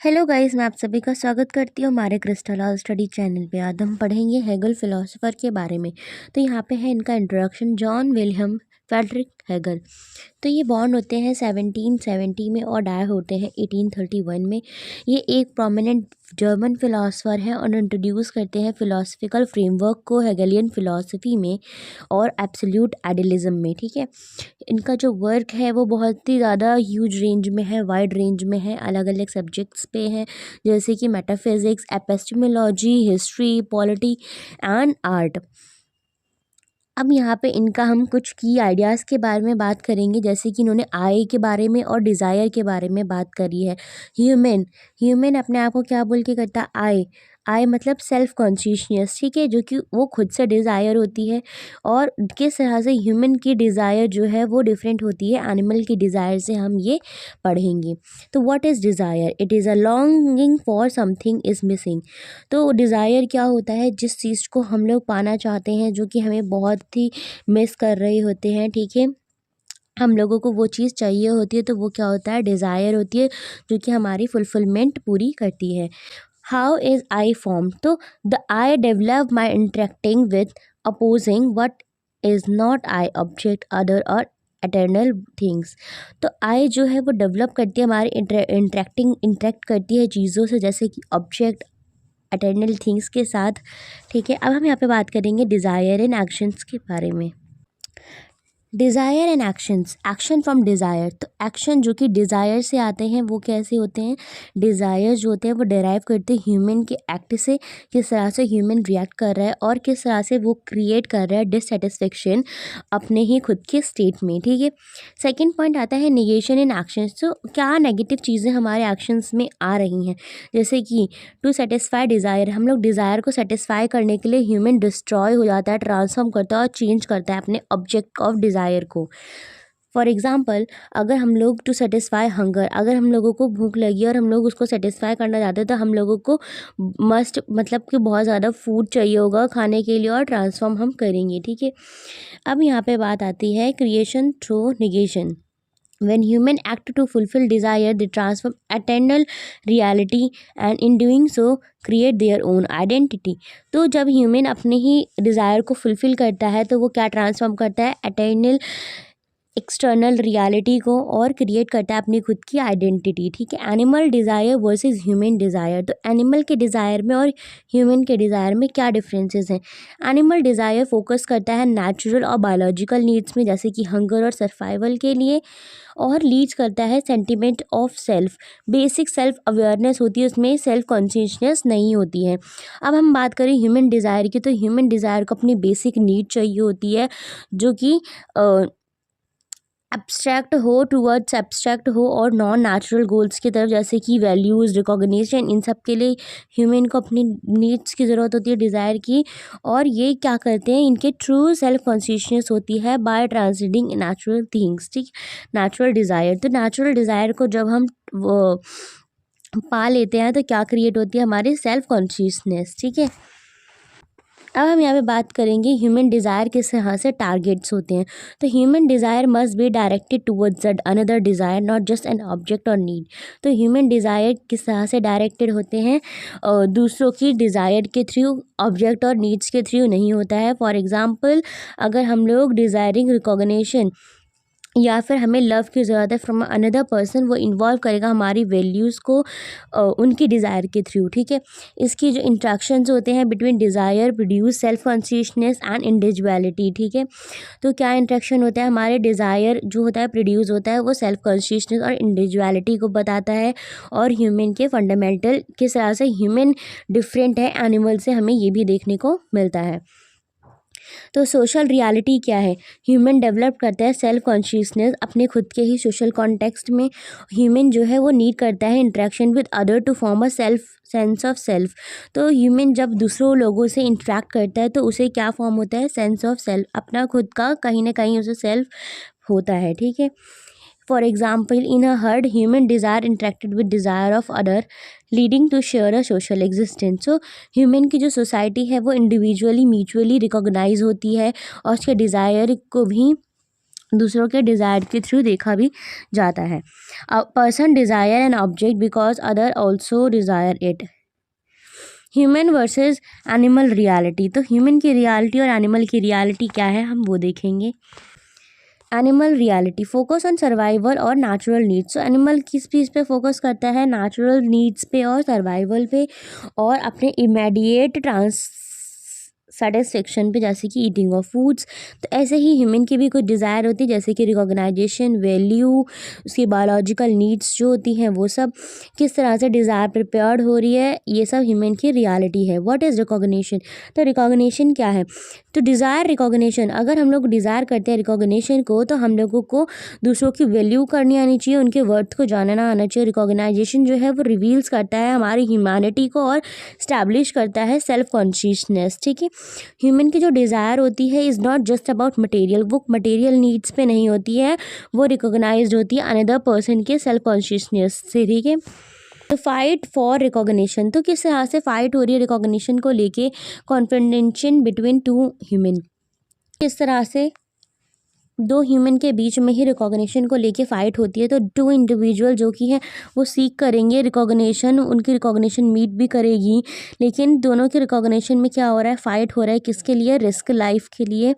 Hello guys, मैं आप सभी का स्वागत करती हूँ हमारे क्रिस्टल हॉल स्टडी चैनल पे। आज हम पढ़ेंगे हेगल फिलोसोफर के बारे में। तो यहाँ पे है इनका introduction, John William Frederick Hegel. तो ये बॉर्न होते हैं 1770 में और डाई होते हैं 1831 में। ये एक प्रोमिनेंट जर्मन फिलोसोफर हैं और इंट्रोड्यूस करते हैं फिलोसफिकल फ्रेमवर्क को हेगलियन फिलोसफी में और एब्सोल्यूट आइडियलिज्म में। ठीक है, इनका जो वर्क है वो बहुत ही ज़्यादा ह्यूज रेंज में है, वाइड रेंज में है, अलग अलग सब्जेक्ट्स पे हैं, जैसे कि metaphysics, epistemology, history, polity and art. अब यहाँ पे इनका हम कुछ की आइडियाज़ के बारे में बात करेंगे, जैसे कि इन्होंने आई के बारे में और डिज़ायर के बारे में बात करी है। ह्यूमन अपने आप को क्या बोल के करता है? आई मतलब सेल्फ कॉन्शियसनेस, ठीक है, जो कि वो खुद से डिज़ायर होती है। और किस तरह से ह्यूमन की डिज़ायर जो है वो डिफरेंट होती है एनिमल की डिज़ायर से, हम ये पढ़ेंगे। तो what is desire? It is a longing for something is missing. तो डिज़ायर क्या होता है? जिस चीज़ को हम लोग पाना चाहते हैं, जो कि हमें बहुत ही मिस कर रहे होते हैं, ठीक है, हम लोगों को वो चीज़ चाहिए होती है, तो वो क्या होता है? डिज़ायर होती है, जो कि हमारी फुलफिलमेंट पूरी करती है। How is I form? तो the I develop my interacting with opposing what is not I, object, other और एटर्नल थिंग्स। तो आई जो है वो डेवलप करती है, हमारी इंटरेक्ट करती है चीज़ों से, जैसे कि ऑब्जेक्ट, एटर्नल थिंग्स के साथ। ठीक है, अब हम यहाँ पे बात करेंगे डिज़ायर एंड एक्शंस के बारे में। Desire and actions, action from desire. तो एक्शन जो कि डिज़ायर से आते हैं वो कैसे होते हैं? डिज़ायर जो होते हैं वो डेराइव करते हैं ह्यूमन के एक्ट से, किस तरह से ह्यूमन रिएक्ट कर रहा है और किस तरह से वो क्रिएट कर रहा है डिससेटिस्फेक्शन अपने ही खुद के स्टेट में। ठीक है, सेकेंड पॉइंट आता है निगेशन इन एक्शंस। तो क्या नेगेटिव चीज़ें हमारे एक्शंस में आ रही हैं, जैसे कि टू सेटिस्फाई डिज़ायर, हम लोग डिज़ायर को सेटिस्फाई करने के लिए ह्यूमन डिस्ट्रॉय हो जाता है, ट्रांसफॉर्म करता है और चेंज करता है अपने ऑब्जेक्ट ऑफ डिज़ायर को। फॉर एग्ज़ाम्पल, अगर हम लोग टू सेटिस्फाई हंगर, अगर हम लोगों को भूख लगी और हम लोग उसको सेटिस्फाई करना चाहते हैं, तो हम लोगों को मस्ट मतलब कि बहुत ज़्यादा फूड चाहिए होगा खाने के लिए और ट्रांसफॉर्म हम करेंगे। ठीक है, अब यहाँ पे बात आती है creation through negation. When human act to fulfill desire, they transform eternal reality and in doing so create their own identity. तो जब ह्यूमन अपने ही डिज़ायर को फुलफ़िल करता है, तो वो क्या ट्रांसफॉर्म करता है? एटर्नल एक्सटर्नल रियलिटी को, और क्रिएट करता है अपनी खुद की आइडेंटिटी। ठीक है, animal desire versus human desire. तो एनिमल के डिज़ायर में और ह्यूमन के डिज़ायर में क्या डिफरेंसेस हैं? एनिमल डिज़ायर फोकस करता है नेचुरल और बायोलॉजिकल नीड्स में, जैसे कि हंगर और सर्वाइवल के लिए, और लीड्स करता है sentiment of self, basic self awareness होती है उसमें, सेल्फ कॉन्शियसनेस नहीं होती है। अब हम बात करें ह्यूमन डिज़ायर की, तो ह्यूमन डिज़ायर को अपनी बेसिक नीड चाहिए होती है, जो कि एब्स्ट्रैक्ट हो, टूवर्ड्स एब्स्ट्रैक्ट हो, और नॉन नेचुरल गोल्स की तरफ, जैसे कि वैल्यूज़, रिकॉग्निशन, इन सब के लिए ह्यूमन को अपनी नीड्स की ज़रूरत होती है, डिज़ायर की। और ये क्या करते हैं? इनके ट्रू सेल्फ कॉन्शियसनेस होती है बाय ट्रांसीडिंग नेचुरल थिंग्स। ठीक, नेचुरल डिज़ायर, तो नेचुरल डिज़ायर को जब हम वो पा लेते हैं, तो क्या क्रिएट होती है? हमारी सेल्फ कॉन्शियसनेस। ठीक है, अब हम यहाँ पे बात करेंगे ह्यूमन डिज़ायर किस तरह से टारगेट्स होते हैं। तो human desire must be directed towards another desire, not just an object और नीड। तो ह्यूमन डिज़ायर किस तरह से डायरेक्टेड होते हैं? दूसरों की डिज़ायर के थ्रू, ऑब्जेक्ट और नीड्स के थ्रू नहीं होता है। फॉर एग्ज़ाम्पल, अगर हम लोग डिज़ायरिंग रिकॉग्निशन या फिर हमें लव की ज़रूरत है फ्रॉम अनदर पर्सन, वो इन्वॉल्व करेगा हमारी वैल्यूज़ को उनकी डिज़ायर के थ्रू। ठीक है, इसकी जो इंट्रैक्शंस होते हैं between desire produce self consciousness and individuality. ठीक है, तो क्या इंट्रैक्शन होता है? हमारे डिज़ायर जो होता है प्रोड्यूस होता है, वो सेल्फ कॉन्शियसनेस और इंडिविजुअलिटी को बताता है, और ह्यूमन के फंडामेंटल किस तरह से ह्यूमन डिफरेंट है एनिमल से, हमें ये भी देखने को मिलता है। तो सोशल रियलिटी क्या है? ह्यूमन डेवलप करता है सेल्फ कॉन्शियसनेस अपने खुद के ही सोशल कॉन्टेक्स्ट में। ह्यूमन जो है वो नीड करता है interaction with other to form a self sense of self. तो ह्यूमन जब दूसरों लोगों से इंटरेक्ट करता है, तो उसे क्या फॉर्म होता है? सेंस ऑफ सेल्फ, अपना खुद का कहीं ना कहीं उसे सेल्फ होता है। ठीक है, for example, in a herd human desire interacted with desire of other leading to share a social existence. So human की जो सोसाइटी है वो इंडिविजुअली म्यूचुअली रिकॉग्नाइज होती है, और उसके डिज़ायर को भी दूसरों के डिज़ायर के थ्रू देखा भी जाता है। A person desire an object because other also desire it. Human versus animal reality, तो ह्यूमन की रियलिटी और एनिमल की रियलिटी क्या है हम वो देखेंगे। Animal reality focus on survival और नेचुरल नीड्स। तो एनिमल किस चीज़ पे फोकस करता है, नेचुरल नीड्स पे और सर्वाइवल पे और अपने इमीडिएट सेटिस्फेक्शन पे, जैसे कि ईटिंग ऑफ फूड्स। तो ऐसे ही ह्यूमन की भी कुछ डिज़ायर होती है, जैसे कि रिकॉग्नाइजेशन, वैल्यू, उसकी बायोलॉजिकल नीड्स जो होती हैं वो सब किस तरह से डिज़ायर प्रिपेयर्ड हो रही है, ये सब ह्यूमन की रियलिटी है। व्हाट इज़ रिकॉग्निशन, तो रिकॉग्निशन क्या है, तो डिज़ायर रिकॉग्निशन, अगर हम लोग डिज़ायर करते हैं रिकॉग्निशन को तो हम लोगों को दूसरों की वैल्यू करनी आनी चाहिए, उनके वर्थ को जानना आना चाहिए। रिकॉग्नाइजेशन जो है वो रिवील्स करता है हमारी ह्यूमैनिटी को और स्टैब्लिश करता है सेल्फ कॉन्शियसनेस। ठीक है, ह्यूमन की जो डिज़ायर होती है is not just about material, वो मटेरियल नीड्स पे नहीं होती है, वो रिकॉग्नाइज्ड होती है अनदर पर्सन के सेल्फ कॉन्शियसनेस से। ठीक है, तो फाइट फॉर रिकॉग्निशन, तो किस तरह से फाइट हो रही है रिकॉग्निशन को लेके, कॉन्फ्रंटेशन बिटवीन टू ह्यूमन, किस तरह से दो ह्यूमन के बीच में ही रिकॉग्निशन को लेके फ़ाइट होती है। तो टू इंडिविजुअल जो कि हैं वो सीख करेंगे रिकॉग्निशन, उनकी रिकॉग्निशन मीट भी करेगी, लेकिन दोनों के रिकॉग्निशन में क्या हो रहा है, फ़ाइट हो रहा है किसके लिए, रिस्क लाइफ के लिए।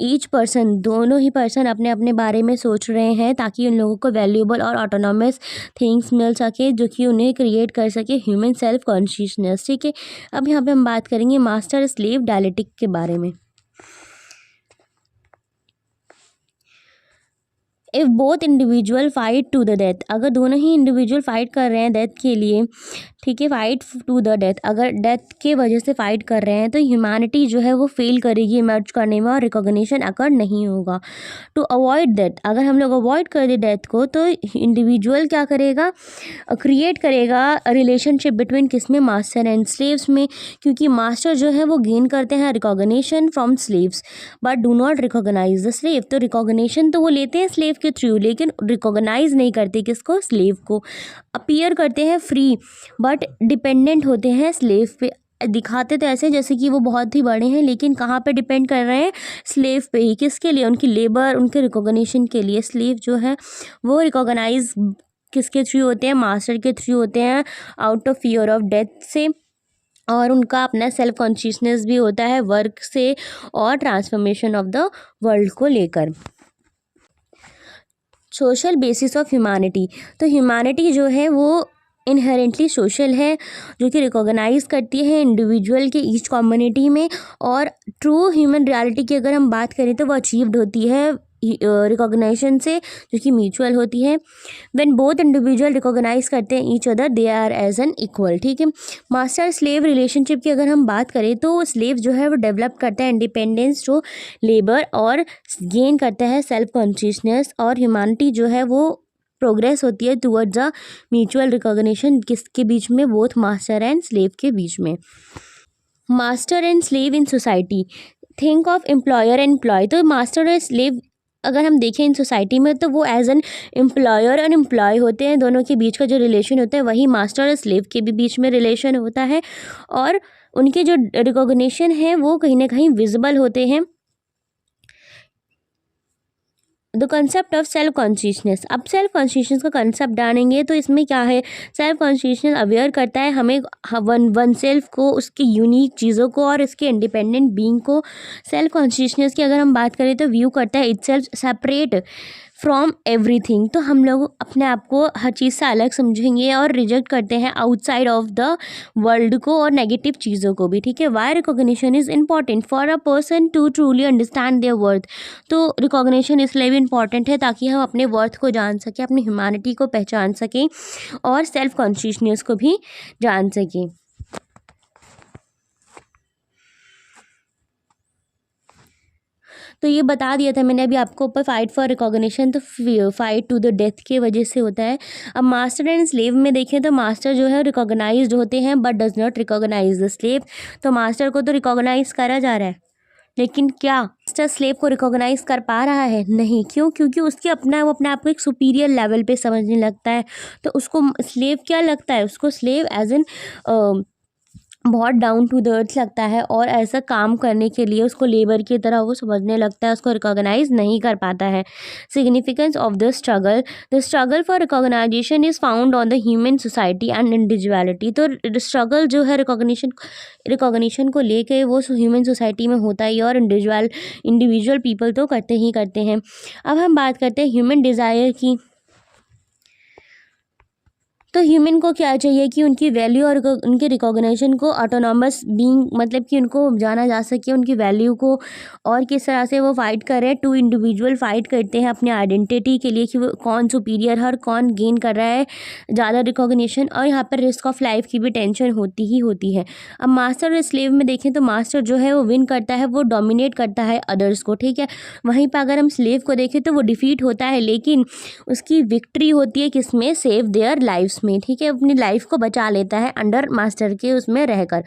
ईच पर्सन, दोनों ही पर्सन अपने अपने बारे में सोच रहे हैं ताकि उन लोगों को वैल्यूएबल और ऑटोनॉमस थिंग्स मिल सके जो कि उन्हें क्रिएट कर सके ह्यूमन सेल्फ कॉन्शियसनेस। ठीक है, अब यहाँ पे हम बात करेंगे मास्टर स्लेव डायलेक्टिक के बारे में। If both individual fight to the death, अगर दोनों ही इंडिविजुअल फाइट कर रहे हैं डेथ के लिए, ठीक है, फाइट टू द डेथ, अगर डेथ के वजह से फाइट कर रहे हैं तो ह्यूमैनिटी जो है वो फेल करेगी इमर्ज करने में और रिकॉग्निशन अकर नहीं होगा। टू अवॉइड डेथ, अगर हम लोग अवॉइड कर दें डेथ को तो इंडिविजुअल क्या करेगा, क्रिएट करेगा रिलेशनशिप बिटवीन किस में, मास्टर एंड स्लेव्स में, क्योंकि मास्टर जो है वो गेन करते हैं recognition from slaves but do not recognise the slave. तो रिकॉग्निशन तो वो लेते हैं स्लेव के थ्रू, लेकिन रिकॉग्नाइज नहीं करते किसको, स्लेव को। अपीयर करते हैं फ्री बट डिपेंडेंट होते हैं स्लेव पे, दिखाते तो ऐसे जैसे कि वो बहुत ही बड़े हैं, लेकिन कहाँ पे डिपेंड कर रहे हैं, स्लेव पे ही। किसके लिए, उनकी लेबर, उनके रिकॉग्निशन के लिए। स्लेव जो है वो रिकॉग्नाइज किसके थ्रू होते हैं, मास्टर के थ्रू होते हैं, out of fear of death से, और उनका अपना सेल्फ कॉन्शियसनेस भी होता है वर्क से और ट्रांसफॉर्मेशन ऑफ द वर्ल्ड को लेकर। सोशल बेसिस ऑफ ह्यूमैनिटी, तो ह्यूमैनिटी जो है वो इनहेरेंटली सोशल है, जो कि रिकॉग्नाइज करती है इंडिविजुअल के ईच कम्युनिटी में, और ट्रू ह्यूमन रियलिटी की अगर हम बात करें तो वो अचीव्ड होती है रिकॉग्निशन से, जो कि म्यूचुअल होती है। व्हेन बोथ इंडिविजुअल रिकॉग्नाइज करते हैं each other they are as an equal. ठीक है, मास्टर स्लेव रिलेशनशिप की अगर हम बात करें तो स्लेव जो है वो डेवलप करता है इंडिपेंडेंस जो लेबर और गेन करता है सेल्फ कॉन्शियसनेस, और ह्यूमैनिटी जो है वो प्रोग्रेस होती है टुवर्ड्स अ म्यूचुअल रिकॉग्निशन किसके बीच में, बोथ मास्टर एंड स्लेव के बीच में। Master and slave in society, think of employer and employee, तो मास्टर और स्लेव अगर हम देखें इन सोसाइटी में तो वो एज एन एम्प्लॉयर और एम्प्लॉय होते हैं, दोनों के बीच का जो रिलेशन होता है वही मास्टर और स्लेव के भी बीच में रिलेशन होता है, और उनके जो रिकॉग्निशन है वो कहीं ना कहीं विजिबल होते हैं। The concept of self consciousness, अब सेल्फ कॉन्शियसनेस का कंसेप्ट डालेंगे तो इसमें क्या है, सेल्फ कॉन्शियसनेस अवेयर करता है हमें वन सेल्फ को, उसकी यूनिक चीज़ों को और इसके इंडिपेंडेंट बीइंग को। सेल्फ कॉन्शियसनेस की अगर हम बात करें तो व्यू करता है इटसेल्फ सेपरेट फ्रॉम एवरीथिंग, तो हम लोग अपने आप को हर चीज़ से अलग समझेंगे और रिजेक्ट करते हैं आउटसाइड ऑफ द वर्ल्ड को और नेगेटिव चीज़ों को भी। ठीक है, why recognition is important for a person to truly understand their worth, तो रिकॉग्निशन इसलिए भी इम्पॉर्टेंट है ताकि हम अपने वर्थ को जान सकें, अपनी ह्यूमैनिटी को पहचान सकें और सेल्फ कॉन्शियसनेस को भी जान सकें। तो ये बता दिया था मैंने अभी आपको ऊपर, फाइट फॉर रिकॉग्निशन तो फाइट टू द डेथ के वजह से होता है। अब मास्टर एंड स्लेव में देखें तो मास्टर जो है रिकॉग्नाइज्ड होते हैं but does not recognise the slave, तो मास्टर को तो रिकॉग्नाइज करा जा रहा है, लेकिन क्या मास्टर स्लेव को रिकॉग्नाइज कर पा रहा है, नहीं। क्यों, क्योंकि उसके अपना वो अपने आप को एक सुपीरियर लेवल पे समझने लगता है, तो उसको स्लेव क्या लगता है, उसको स्लेव एज एन बहुत डाउन टू द अर्थ लगता है और ऐसा काम करने के लिए उसको लेबर की तरह वो समझने लगता है, उसको रिकॉग्नाइज नहीं कर पाता है। Significance of the struggle for recognisation is found on the human society and individuality. तो स्ट्रगल जो है रिकॉग्निशन को लेके वो ह्यूमन सोसाइटी में होता है और इंडिविजुअल पीपल तो करते ही करते हैं। अब हम बात करते हैं ह्यूमन डिज़ायर की। तो ह्यूमन को क्या चाहिए कि उनकी वैल्यू और उनके रिकॉग्निशन को ऑटोनॉमस बीइंग, मतलब कि उनको जाना जा सके उनकी वैल्यू को, और किस तरह से वो फाइट कर रहे हैं। टू इंडिविजुअल फाइट करते हैं अपने आइडेंटिटी के लिए कि वो कौन सुपीरियर है और कौन गेन कर रहा है ज़्यादा रिकॉग्निशन, और यहाँ पर रिस्क ऑफ लाइफ की भी टेंशन होती ही होती है। अब मास्टर और स्लेव में देखें तो मास्टर जो है वो विन करता है, वो डोमिनेट करता है अदर्स को, ठीक है। वहीं पर अगर हम स्लेव को देखें तो वो डिफीट होता है, लेकिन उसकी विक्ट्री होती है किसमें, सेव देयर लाइव्स में, ठीक है। अपनी लाइफ को बचा लेता है अंडर मास्टर के उसमें रहकर।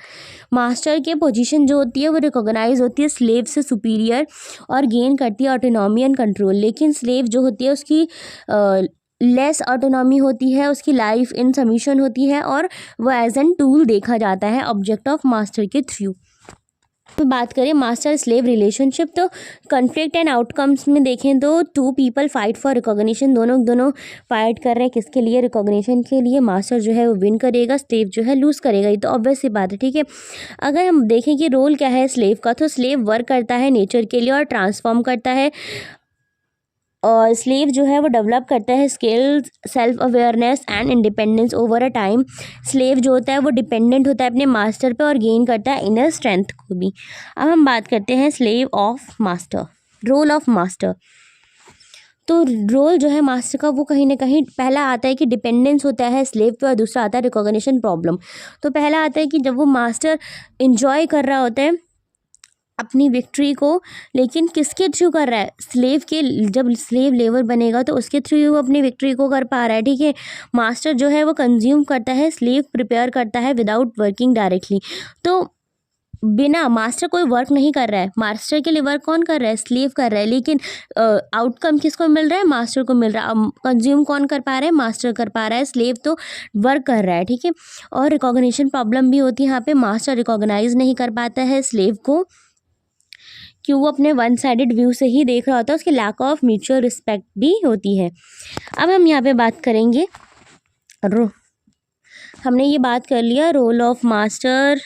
मास्टर के पोजीशन जो होती है वो रिकॉग्नाइज होती है स्लेव से सुपीरियर और गेन करती है ऑटोनॉमी एंड कंट्रोल, लेकिन स्लेव जो होती है उसकी लेस ऑटोनॉमी होती है, उसकी लाइफ इन सबमिशन होती है और वो एज एन टूल देखा जाता है ऑब्जेक्ट ऑफ मास्टर के थ्रू। तो बात करें मास्टर स्लेव रिलेशनशिप, तो कॉन्फ्लिक्ट एंड आउटकम्स में देखें तो two people fight for recognition, दोनों फाइट कर रहे हैं किसके लिए, रिकॉग्निशन के लिए। मास्टर जो है वो विन करेगा, स्लेव जो है लूज़ करेगा, ये तो ऑब्वियस सी बात है, ठीक है। अगर हम देखें कि रोल क्या है स्लेव का, तो स्लेव वर्क करता है नेचर के लिए और ट्रांसफॉर्म करता है, और स्लेव जो है वो डेवलप करता है skills, self awareness and independence over a time. Slave जो होता है वो डिपेंडेंट होता है अपने मास्टर पे और गेन करता है इनर स्ट्रेंथ को भी। अब हम बात करते हैं slave of master, role of master. तो रोल जो है मास्टर का वो कहीं ना कहीं पहला आता है कि डिपेंडेंस होता है स्लेव पे, और दूसरा आता है रिकॉग्निशन प्रॉब्लम। तो पहला आता है कि जब वो मास्टर इंजॉय कर रहा होता है अपनी विक्ट्री को, लेकिन किसके थ्रू कर रहा है, स्लेव के। जब स्लेव लेबर बनेगा तो उसके थ्रू वो अपनी विक्ट्री को कर पा रहा है, ठीक है। मास्टर जो है वो कंज्यूम करता है, स्लेव प्रिपेयर करता है विदाउट वर्किंग डायरेक्टली। तो बिना मास्टर कोई वर्क नहीं कर रहा है, मास्टर के लिए वर्क कौन कर रहा है, स्लेव कर रहा है, लेकिन आउटकम किसको मिल रहा है, मास्टर को मिल रहा है। अब कंज्यूम कौन कर पा रहा है, मास्टर कर पा रहा है, स्लेव तो वर्क कर रहा है, ठीक है। और रिकॉग्निशन प्रॉब्लम भी होती है यहाँ पे, मास्टर रिकॉग्नाइज नहीं कर पाता है स्लेव को, कि वो अपने वन साइडेड व्यू से ही देख रहा होता है, उसकी लैक ऑफ म्यूचुअल रिस्पेक्ट भी होती है। अब हम यहाँ पे बात करेंगे हमने ये बात कर लिया role of master,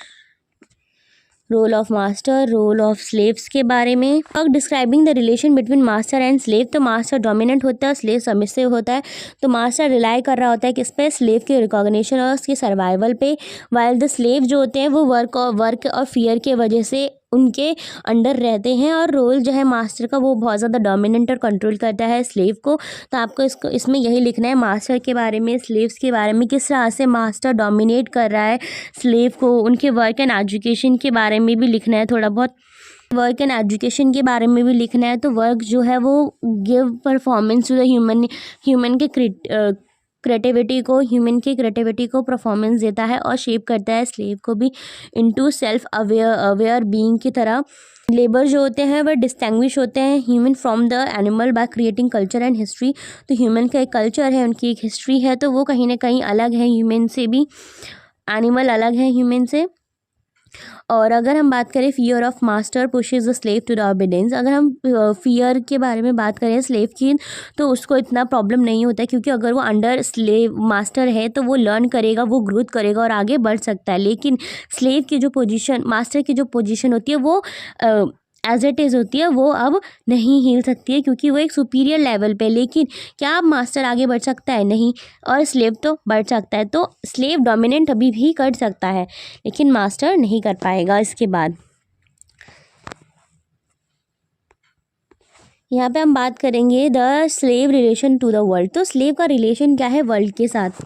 role of slaves के बारे में। अब describing the relation between master and slave, तो मास्टर डोमिनेंट होता है, स्लेव सबमिसिव होता है। तो मास्टर रिलाई कर रहा होता है किस पे, स्लेव के रिकॉग्निशन और उसके सर्वाइवल पे, वाइल द स्लेव जो होते हैं वो वर्क और फियर के वजह से उनके अंडर रहते हैं, और रोल जो है मास्टर का वो बहुत ज़्यादा डोमिनेंट और कंट्रोल करता है स्लेव को। तो आपको इसमें यही लिखना है मास्टर के बारे में, स्लेव्स के बारे में, किस तरह से मास्टर डोमिनेट कर रहा है स्लेव को। उनके वर्क एंड एजुकेशन के बारे में भी लिखना है, थोड़ा बहुत वर्क एंड एजुकेशन के बारे में भी लिखना है। तो वर्क जो है वो give performance to the human के क्रिएटिविटी को परफॉर्मेंस देता है और शेप करता है स्लेव को भी इनटू सेल्फ अवेयर बीइंग की तरह। लेबर जो होते हैं वह डिस्टिंग्विश होते हैं human from the animal by creating culture and history. तो ह्यूमन का एक कल्चर है, उनकी एक हिस्ट्री है, तो वो कहीं ना कहीं अलग है ह्यूमन से भी, एनिमल अलग है ह्यूमन से। और अगर हम बात करें fear of master pushes the slave to the obedience, अगर हम फियर के बारे में बात करें स्लेव की, तो उसको इतना प्रॉब्लम नहीं होता है, क्योंकि अगर वो अंडर स्लेव मास्टर है तो वो लर्न करेगा, वो ग्रोथ करेगा और आगे बढ़ सकता है। लेकिन स्लेव की जो पोजीशन, मास्टर की जो पोजीशन होती है वो एज इट इज़ होती है, वो अब नहीं हिल सकती है, क्योंकि वो एक सुपीरियर लेवल पे। लेकिन क्या अब मास्टर आगे बढ़ सकता है, नहीं, और स्लेव तो बढ़ सकता है। तो स्लेव डोमिनेंट अभी भी कर सकता है, लेकिन मास्टर नहीं कर पाएगा। इसके बाद यहाँ पे हम बात करेंगे the slave relation to the world. तो स्लेव का रिलेशन क्या है वर्ल्ड के साथ।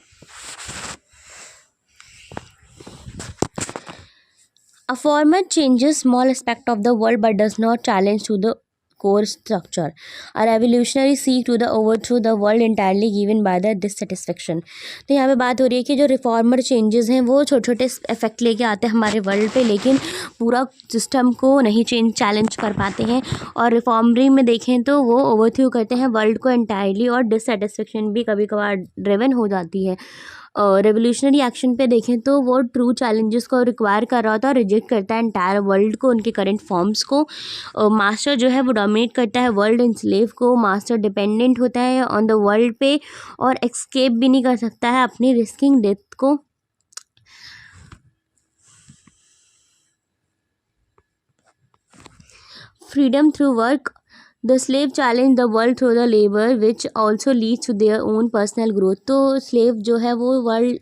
A farmer changes small aspect of the world but does not challenge to the core structure. A revolutionary seek to the overthrow the world entirely given by the dissatisfaction. तो यहाँ पे बात हो रही है कि जो रिफॉर्मर चेंजेस हैं वो छोटे छोटे इफेक्ट लेके आते हैं हमारे वर्ल्ड पे, लेकिन पूरा सिस्टम को नहीं चैलेंज कर पाते हैं। और रिफॉर्मरी में देखें तो वो ओवरथ्रो करते हैं वर्ल्ड को एंटायरली, और डिससेटिस्फेक्शन भी कभी कभार ड्रिवन हो जाती है। रेवोल्यूशनरी एक्शन पे देखें तो वो ट्रू चैलेंजेस को रिक्वायर कर रहा होता है और रिजेक्ट करता है एंटायर वर्ल्ड को, उनके करंट फॉर्म्स को। मास्टर जो है वो डोमिनेट करता है वर्ल्ड एंड स्लेव को। मास्टर डिपेंडेंट होता है ऑन द वर्ल्ड पे और एक्सकेप भी नहीं कर सकता है अपनी रिस्किंग डेथ को। Freedom through work, the slave challenge the world through the labour which also leads to their own personal growth. तो स्लेव जो है वो वर्ल्ड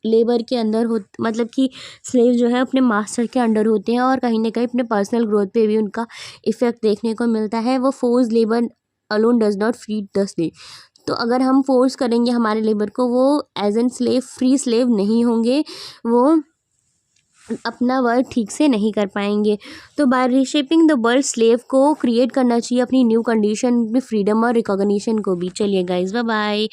लेबर के अंदर हो, मतलब कि स्लेव जो है अपने मास्टर के अंडर होते हैं और कहीं ना कहीं अपने पर्सनल ग्रोथ पे भी उनका इफ़ेक्ट देखने को मिलता है। वो force labour alone does not free the slave. तो अगर हम फोर्स करेंगे हमारे लेबर को, वो as an slave free slave नहीं होंगे, वो अपना वर्क ठीक से नहीं कर पाएंगे। तो by reshaping the world, slave को क्रिएट करना चाहिए अपनी न्यू कंडीशन में फ्रीडम और रिकॉग्निशन को भी। चलिए गाइज, बाय बाय।